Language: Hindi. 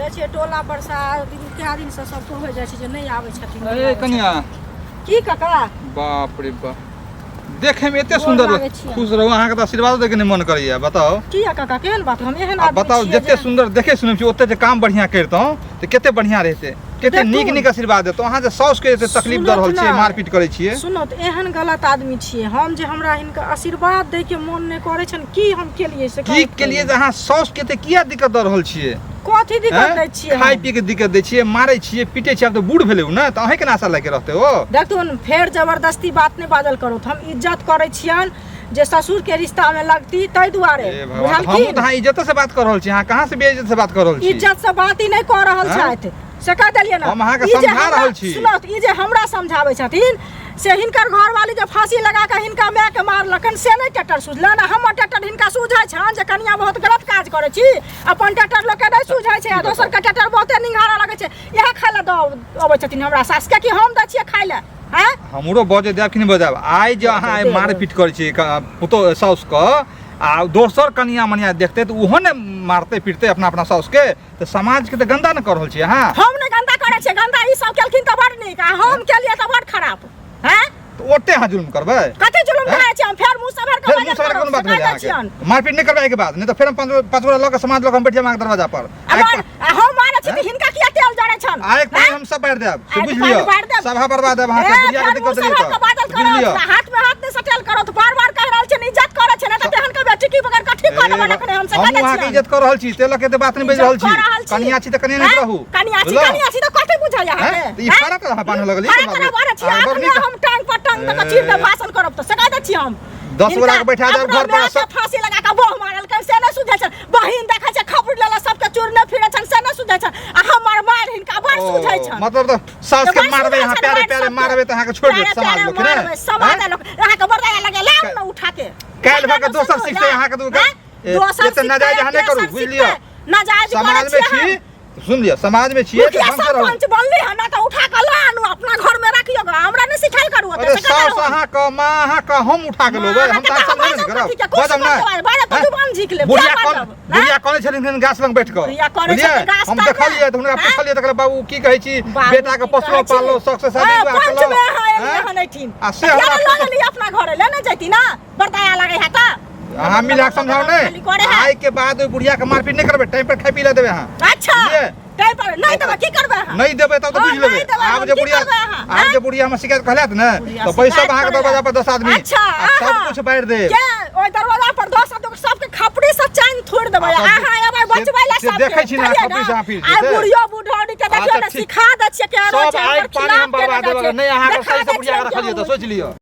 जाय छै टोला पर से कए दिन से सबको हो जाय छै जे नहीं आबै छथिन। ए कनिया की काका बाप रे बाप देखे में एते सुंदर खुश रहू अहाँ के आशीर्वाद दे के नहीं मन करैया बताओ किया काका केहन बात हम एहन आदमी बताओ जते सुंदर देखे सुनै छी ओते जे काम बढ़िया करतौ त केते बढ़िया रहते केते नीक नीक आशीर्वाद देतौ अहाँ जे साउस के एते तकलीफ दर रहल छियै मारपीट करै छियै। सुनो त एहन गलत आदमी छियै हम जे हमरा इनका आशीर्वाद दे के मन नै करै छन की हम के लिए से की के लिए जे अहाँ साउस के ते किया दिक्कत दर रहल छियै कथि दिक्कत दै छियै खाइ पी के दिक्कत दै छियै मारै छियै पीटे छियै अब त बूढ़ भेलै न त अहीं के नासा लागे रहते हो। देखथुन फेर जबरदस्ती बात नै बाजल करू हम इज्जत करै छियन जे ससुर के रिश्ता में लगती तै दुआरे हम त इज्जत से बात कर रहल छी अहाँ कहां से बेइज्जत से बात कर रहल छी इज्जत से बात ही नै कर रहल छथि से कह देलियै ना हम अहाँ के समझा रहल छी। सुनो ई जे हमरा समझाबै छथिन से हिनकर घरवाली जे फांसी लगा के हिनका माय के मारलकन से नै ट्रैक्टर सुझलन हमर ट्रैक्टर हिनका सुझाय छन जे कनिया बहुत गलत काज करै छी अपन ट्रैक्टर लोग के नै सुझाय छै दोसर के ट्रैक्टर बहुते निंघारा लगै छै इहे खाय ला द अबै छथिन हमरा सास के कि हम द छियै खाय ला हैं हमरो बजे देब कि नै बजाब आइ जे अहाँ मारपीट करै छी पुतो साउस क आ दोसर कनिया मनिया देखते तो उहो ने मारते पीटते अपना अपना साउस के तो समाज के तो गंदा न कर रहल छी अहाँ। हम ने गंदा करे छी गंदा ई सब केलखिन त बड़ नीक आ हम के लिए त बड़ खराब हैं तो ओते हां जुल्म करबै कते जुल्म करै छी हम फेर मुंह से भर के बात कोन बात भेलै अहाँ मारपीट नै करबै के बाद नै तो फेर हम पांच गोरा लोग समाज लोग हम बैठ जाम अहाँ दरवाजा पर हम मारै छी हिनका किया तेल जड़ै छन आइ पर हम सब बैठ देब से बुझ लियो सभा बर्बाद है अहाँ के बुझिया के दिक्कत नहीं तो बुझ लियो हाथ में हाथ नै सटेल करो तो बार-बार कह रहल छी इज्जत करे छै ना त तेहन के बेटी की बगैर कथि कर देबे रखने हम से कहै छी हम अहाँ के इज्जत कर रहल छी तेल के बात नहीं बज रहल छी कनिया छी त कनिया नहीं रहू कनिया छी त कथि बुझाय अहाँ के ई फरक रहा पान लगली हम टांग पर टांग तक चीर दे भाषण करब त सका दै छी हम 10 गोरा के बैठा देब घर पर सब फांसी लगा के बोह मारल कर से न सुझै छ बहिन देखै छ खपड़ लेला सबके चूरने फिरै छ से न सुझै छ आ हमर मार हिनका बड़ सुझै छ मतलब त सास के मारबे यहां प्यारे प्यारे मारबे त अहाँ के छोड़ दे समाज लोग ने समाज लोग अहाँ के बरदाया लगे लाउ न उठा के काल भके दोसर शिक्षा अहाँ के दोसर से नाजायज अहाँ नै करू बुझ लियो नाजायज समाज में छी सुन लियो समाज में छिए त हम कर पंच बनली है ना त उठा के लानु अपना घर में रखियो हमरा ने सिखाई करू अरे सास अहाँ क मां अहाँ क हम उठा के लेबै हम त सब नहीं करब बजम ना बारे त जुबान झिक ले बुढ़िया कोन छलिन गाछ लंग बैठ के हम देखलिए त हुनका पूछलिए त बाबू की कहै छी बेटा के पोसलो पाललो शौक से शादी विवाह करलो हां नहीं ठीक आ से हमरा ले अपना घर ले ना जैती ना बरदाया लगे है त अहाँ मिला समझाओ नै आइ के बाद ओइ बुढ़िया के मारपीट नै करबै टाइम पर खाइ पी ले देबै अहाँ अच्छा टाइम पर नै देबै की करबै अहाँ नै देबै त बुझ लेबै आब जे बुढ़िया हम शिकायत कहलत न तो पैसा अहाँ के दरवाजा पर 10 आदमी सब कुछ बांट दे के ओइ दरवाजा पर 10 आदमी सब के खपड़ी से चैन छोड़ देबै अहाँ एबै बचबै ला सब देखै छी ना खपड़ी से अहाँ फिर आ बुढ़िया बुढ़ानी के देखियो ना सिखा दै छियै के सब आइ पानी हम बर्बाद देबै नै अहाँ के सही से बुढ़िया के रखलिए त सोच लियो।